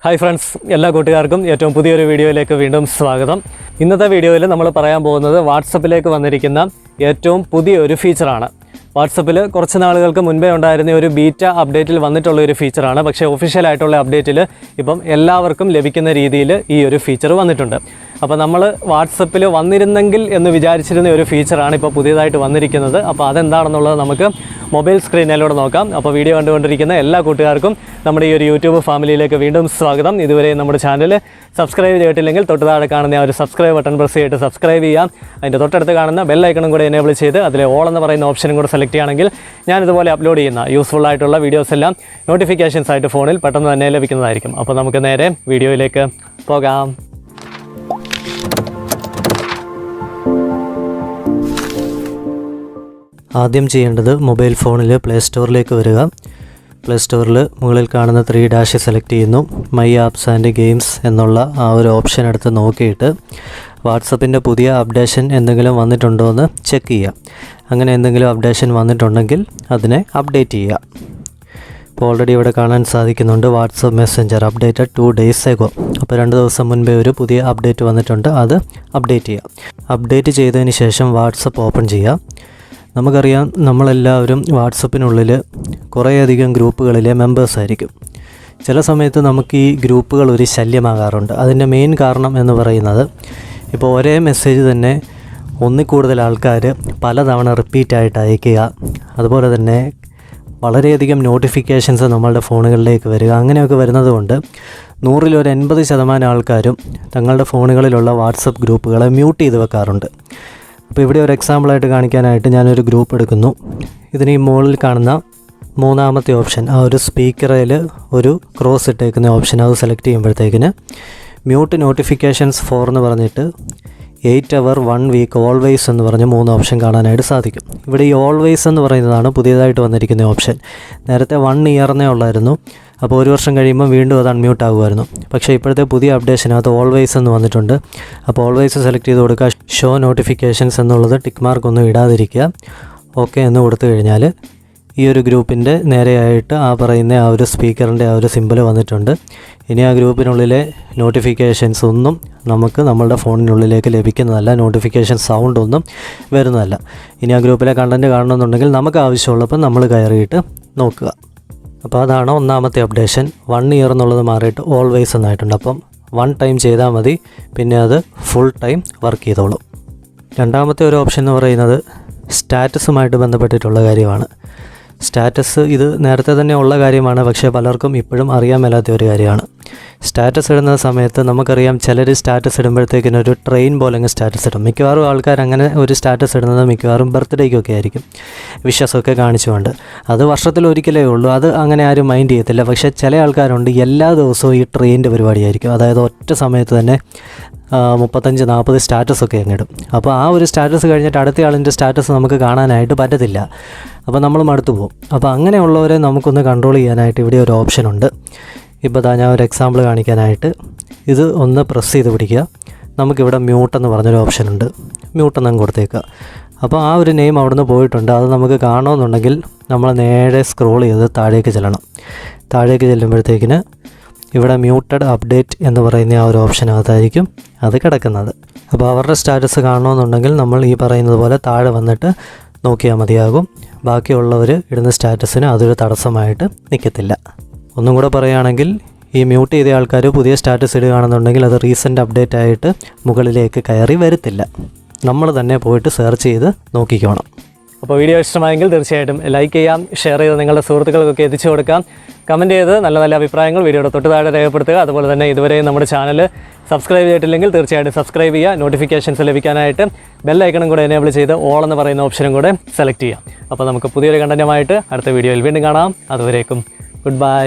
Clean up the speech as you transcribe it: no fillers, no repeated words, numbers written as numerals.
Hi friends, എല്ലാ കൂട്ടുകാർക്കും ഏറ്റവും പുതിയൊരു വീഡിയോയിലേക്ക് വീണ്ടും സ്വാഗതം. ഇന്നത്തെ വീഡിയോയിൽ നമ്മൾ പറയാൻ പോകുന്നത് വാട്സപ്പിലേക്ക് വന്നിരിക്കുന്ന ഏറ്റവും പുതിയൊരു ഫീച്ചറാണ്. വാട്സപ്പിൽ കുറച്ച് നാളുകൾക്ക് മുൻപേ ഉണ്ടായിരുന്ന ഒരു ബീറ്റ അപ്ഡേറ്റിൽ വന്നിട്ടുള്ള ഒരു ഫീച്ചറാണ്. പക്ഷേ ഒഫീഷ്യലായിട്ടുള്ള അപ്ഡേറ്റിൽ ഇപ്പം എല്ലാവർക്കും ലഭിക്കുന്ന രീതിയിൽ ഈ ഒരു ഫീച്ചർ വന്നിട്ടുണ്ട്. അപ്പോൾ നമ്മൾ വാട്സപ്പിൽ വന്നിരുന്നെങ്കിൽ എന്ന് വിചാരിച്ചിരുന്ന ഒരു ഫീച്ചറാണ് ഇപ്പോൾ പുതിയതായിട്ട് വന്നിരിക്കുന്നത്. അപ്പോൾ അതെന്താണെന്നുള്ളത് നമുക്ക് മൊബൈൽ സ്ക്രീനിലൂടെ നോക്കാം. അപ്പോൾ വീഡിയോ കണ്ടുകൊണ്ടിരിക്കുന്ന എല്ലാ കൂട്ടുകാർക്കും നമ്മുടെ ഈ ഒരു യൂട്യൂബ് ഫാമിലിയിലേക്ക് വീണ്ടും സ്വാഗതം. ഇതുവരെ നമ്മുടെ ചാനൽ സബ്സ്ക്രൈബ് ചെയ്തിട്ടില്ലെങ്കിൽ തൊട്ട് താഴെ കാണുന്ന ആ ഒരു സബ്സ്ക്രൈബ് ബട്ടൺ പ്രസ് ചെയ്തിട്ട് സബ്സ്ക്രൈബ് ചെയ്യാം. അതിൻ്റെ തൊട്ടടുത്ത് കാണുന്ന ബെൽ ഐക്കണും കൂടെ എനേബിൾ ചെയ്ത് അതിലെ ഓൾ എന്ന് പറയുന്ന ഓപ്ഷനും കൂടെ സെലക്ട് ചെയ്യുകയാണെങ്കിൽ ഞാനിതുപോലെ അപ്ലോഡ് ചെയ്യുന്ന യൂസ്ഫുൾ ആയിട്ടുള്ള വീഡിയോസ് എല്ലാം നോട്ടിഫിക്കേഷൻസ് ആയിട്ട് ഫോണിൽ പെട്ടെന്ന് തന്നെ ലഭിക്കുന്നതായിരിക്കും. അപ്പോൾ നമുക്ക് നേരെ വീഡിയോയിലേക്ക് പോകാം. ആദ്യം ചെയ്യേണ്ടത് മൊബൈൽ ഫോണിൽ പ്ലേ സ്റ്റോറിലേക്ക് വരിക. പ്ലേ സ്റ്റോറിൽ മുകളിൽ കാണുന്ന 3 ഡാഷ് സെലക്ട് ചെയ്യുന്നു. മൈ ആപ്സ് ആൻഡ് ഗെയിംസ് എന്നുള്ള ആ ഒരു ഓപ്ഷൻ എടുത്ത് നോക്കിയിട്ട് വാട്സപ്പിൻ്റെ പുതിയ അപ്ഡേഷൻ എന്തെങ്കിലും വന്നിട്ടുണ്ടോ എന്ന് ചെക്ക് ചെയ്യുക. അങ്ങനെ എന്തെങ്കിലും അപ്ഡേഷൻ വന്നിട്ടുണ്ടെങ്കിൽ അതിനെ അപ്ഡേറ്റ് ചെയ്യുക. ഇപ്പോൾ ഓൾറെഡി ഇവിടെ കാണാൻ സാധിക്കുന്നുണ്ട് WhatsApp Messenger updated 2 days ago. അപ്പോൾ 2 ദിവസം മുൻപേ ഒരു പുതിയ അപ്ഡേറ്റ് വന്നിട്ടുണ്ട്, അത് അപ്ഡേറ്റ് ചെയ്യുക. അപ്ഡേറ്റ് ചെയ്തതിന് ശേഷം വാട്സപ്പ് ഓപ്പൺ ചെയ്യുക. നമുക്കറിയാം, നമ്മളെല്ലാവരും വാട്സപ്പിനുള്ളിൽ കുറേയധികം ഗ്രൂപ്പുകളിലെ മെമ്പേഴ്സായിരിക്കും. ചില സമയത്ത് നമുക്ക് ഈ ഗ്രൂപ്പുകൾ ഒരു ശല്യമാകാറുണ്ട്. അതിൻ്റെ മെയിൻ കാരണം എന്ന് പറയുന്നത്, ഇപ്പോൾ ഒരേ മെസ്സേജ് തന്നെ ഒന്നിൽ കൂടുതൽ ആൾക്കാർ പലതവണ റിപ്പീറ്റായിട്ട് അയക്കുക, അതുപോലെ തന്നെ വളരെയധികം നോട്ടിഫിക്കേഷൻസ് നമ്മളുടെ ഫോണുകളിലേക്ക് വരിക, അങ്ങനെയൊക്കെ വരുന്നത് കൊണ്ട് 100-ൽ ഒരു 80% ആൾക്കാരും തങ്ങളുടെ ഫോണുകളിലുള്ള വാട്സപ്പ് ഗ്രൂപ്പുകളെ മ്യൂട്ട് ചെയ്ത് വെക്കാറുണ്ട്. അപ്പോൾ ഇവിടെ ഒരു എക്സാമ്പിളായിട്ട് കാണിക്കാനായിട്ട് ഞാനൊരു ഗ്രൂപ്പ് എടുക്കുന്നു. ഇതിന് ഈ മുകളിൽ കാണുന്ന 3ാമത്തെ ഓപ്ഷൻ, ആ ഒരു സ്പീക്കറിൽ ഒരു ക്രോസ് ഇട്ടേക്കുന്ന ഓപ്ഷൻ, അത് സെലക്ട് ചെയ്യുമ്പോഴത്തേക്കിന് മ്യൂട്ട് നോട്ടിഫിക്കേഷൻസ് 4 എന്ന് പറഞ്ഞിട്ട് 8 hour 1 week ഓൾവേസ് എന്ന് പറഞ്ഞ് 3 ഓപ്ഷൻ കാണാനായിട്ട് സാധിക്കും. ഇവിടെ ഈ ഓൾവേസ് എന്ന് പറയുന്നതാണ് പുതിയതായിട്ട് വന്നിരിക്കുന്ന ഓപ്ഷൻ. നേരത്തെ 1 year ഉള്ളായിരുന്നു. അപ്പോൾ 1 വർഷം കഴിയുമ്പോൾ വീണ്ടും അത് അൺമ്യൂട്ട് ആകുമായിരുന്നു. പക്ഷേ ഇപ്പോഴത്തെ പുതിയ അപ്ഡേഷനകത്ത് ഓൾവേസ് എന്ന് വന്നിട്ടുണ്ട്. അപ്പോൾ ഓൾവേസ് സെലക്ട് ചെയ്ത് കൊടുക്കുക. ഷോ നോട്ടിഫിക്കേഷൻസ് എന്നുള്ളത് ടിക്ക് മാർക്കൊന്നും ഇടാതിരിക്കുക. ഓക്കെ എന്ന് കൊടുത്തു കഴിഞ്ഞാൽ ഈ ഒരു ഗ്രൂപ്പിൻ്റെ നേരെയായിട്ട് ആ പറയുന്ന ആ ഒരു സ്പീക്കറിൻ്റെ ആ ഒരു സിമ്പിൾ വന്നിട്ടുണ്ട്. ഇനി ആ ഗ്രൂപ്പിനുള്ളിലെ നോട്ടിഫിക്കേഷൻസ് ഒന്നും നമുക്ക് നമ്മളുടെ ഫോണിനുള്ളിലേക്ക് ലഭിക്കുന്നതല്ല. നോട്ടിഫിക്കേഷൻ സൗണ്ട് ഒന്നും വരുന്നതല്ല. ഇനി ആ ഗ്രൂപ്പിലെ കണ്ടൻറ്റ് കാണണമെന്നുണ്ടെങ്കിൽ നമുക്ക് ആവശ്യമുള്ളപ്പോൾ നമ്മൾ കയറിയിട്ട് നോക്കുക. അപ്പോൾ അതാണ് 1ാമത്തെ അപ്ഡേഷൻ. 1 year എന്നുള്ളത് മാറിയിട്ട് ഓൾവേസ് എന്നായിട്ടുണ്ട്. അപ്പം 1 time ചെയ്താൽ മതി, പിന്നെ അത് ഫുൾ ടൈം വർക്ക് ചെയ്തോളും. 2ാമത്തെ ഒരു ഓപ്ഷൻ എന്ന് പറയുന്നത് സ്റ്റാറ്റസുമായിട്ട് ബന്ധപ്പെട്ടിട്ടുള്ള കാര്യമാണ്. സ്റ്റാറ്റസ് ഇത് നേരത്തെ തന്നെ ഉള്ള കാര്യമാണ്, പക്ഷേ പലർക്കും ഇപ്പോഴും അറിയാൻ മേലാത്ത ഒരു കാര്യമാണ്. സ്റ്റാറ്റസ് ഇടുന്ന സമയത്ത് നമുക്കറിയാം, ചിലർ സ്റ്റാറ്റസ് ഇടുമ്പോഴത്തേക്കിനും ഒരു ട്രെയിൻ പോലെ സ്റ്റാറ്റസ് ഇടും. മിക്കവാറും ആൾക്കാർ അങ്ങനെ ഒരു സ്റ്റാറ്റസ് ഇടുന്നത് മിക്കവാറും ബർത്ത്ഡേക്കൊക്കെ ആയിരിക്കും, വിഷസൊക്കെ കാണിച്ചുകൊണ്ട്. അത് വർഷത്തിലൊരിക്കലേ ഉള്ളൂ, അത് അങ്ങനെ ആരും മൈൻഡ് ചെയ്യത്തില്ല. പക്ഷേ ചില ആൾക്കാരുണ്ട് എല്ലാ ദിവസവും ഈ ട്രെയിനിൻ്റെ പരിപാടിയായിരിക്കും. അതായത് ഒറ്റ സമയത്ത് തന്നെ 35-40 സ്റ്റാറ്റസൊക്കെ അങ്ങിടും. അപ്പോൾ ആ ഒരു സ്റ്റാറ്റസ് കഴിഞ്ഞിട്ട് അടുത്ത ആളിൻ്റെ സ്റ്റാറ്റസ് നമുക്ക് കാണാനായിട്ട് പറ്റത്തില്ല. അപ്പോൾ നമ്മൾ മടുത്തു പോകും. അപ്പോൾ അങ്ങനെയുള്ളവരെ നമുക്കൊന്ന് കൺട്രോൾ ചെയ്യാനായിട്ട് ഇവിടെ ഒരു ഓപ്ഷനുണ്ട്. ഇപ്പോൾ ഞാൻ ഒരു എക്സാമ്പിൾ കാണിക്കാനായിട്ട് ഇത് ഒന്ന് പ്രസ് ചെയ്ത് പിടിക്കുക. നമുക്കിവിടെ മ്യൂട്ടെന്ന് പറഞ്ഞൊരു ഓപ്ഷനുണ്ട്. മ്യൂട്ടെന്നങ്ങ് കൊടുത്തേക്കുക. അപ്പോൾ ആ ഒരു നെയിം അവിടെ നിന്ന് പോയിട്ടുണ്ട്. അത് നമുക്ക് കാണണമെന്നുണ്ടെങ്കിൽ നമ്മൾ നേരെ സ്ക്രോൾ ചെയ്ത് താഴേക്ക് ചെല്ലണം. താഴേക്ക് ചെല്ലുമ്പോഴത്തേക്കിന് ഇവിടെ മ്യൂട്ടഡ് അപ്ഡേറ്റ് എന്ന് പറയുന്ന ആ ഒരു ഓപ്ഷനകത്തായിരിക്കും അത് കിടക്കുന്നത്. അപ്പോൾ അവരുടെ സ്റ്റാറ്റസ് കാണണമെന്നുണ്ടെങ്കിൽ നമ്മൾ ഈ പറയുന്നത് പോലെ താഴെ വന്നിട്ട് നോക്കിയാൽ മതിയാകും. ബാക്കിയുള്ളവർ ഇടുന്ന സ്റ്റാറ്റസിന് അതൊരു തടസ്സമായിട്ട് നിൽക്കത്തില്ല. ഒന്നും കൂടെ പറയുകയാണെങ്കിൽ, ഈ മ്യൂട്ട് ചെയ്ത ആൾക്കാർ പുതിയ സ്റ്റാറ്റസ് ഇടുകയാണെന്നുണ്ടെങ്കിൽ അത് റീസെൻ്റ് അപ്ഡേറ്റ് ആയിട്ട് മുകളിലേക്ക് കയറി വരത്തില്ല. നമ്മൾ തന്നെ പോയിട്ട് സെർച്ച് ചെയ്ത് നോക്കിക്കോണം. അപ്പോൾ വീഡിയോ ഇഷ്ടമായെങ്കിൽ തീർച്ചയായിട്ടും ലൈക്ക് ചെയ്യാം, ഷെയർ ചെയ്ത് നിങ്ങളുടെ സുഹൃത്തുക്കൾക്കൊക്കെ എത്തിച്ചു കൊടുക്കാം. കമൻറ്റ് ചെയ്ത് നല്ല നല്ല അഭിപ്രായങ്ങൾ വീഡിയോയുടെ തൊട്ട് താഴെ രേഖപ്പെടുത്തുക. അതുപോലെ തന്നെ ഇതുവരെ നമ്മുടെ ചാനൽ സബ്സ്ക്രൈബ് ചെയ്തിട്ടില്ലെങ്കിൽ തീർച്ചയായിട്ടും സബ്സ്ക്രൈബ് ചെയ്യുക. നോട്ടിഫിക്കേഷൻസ് ലഭിക്കാനായിട്ട് ബെൽ ഐക്കണും കൂടെ എനേബിൾ ചെയ്ത് ഓൾ എന്ന് പറയുന്ന ഓപ്ഷനും കൂടെ സെലക്ട് ചെയ്യാം. അപ്പോൾ നമുക്ക് പുതിയൊരു കണ്ടൻറ്റുമായിട്ട് അടുത്ത വീഡിയോയിൽ വീണ്ടും കാണാം. അതുവരേക്കും ഗുഡ് ബൈ.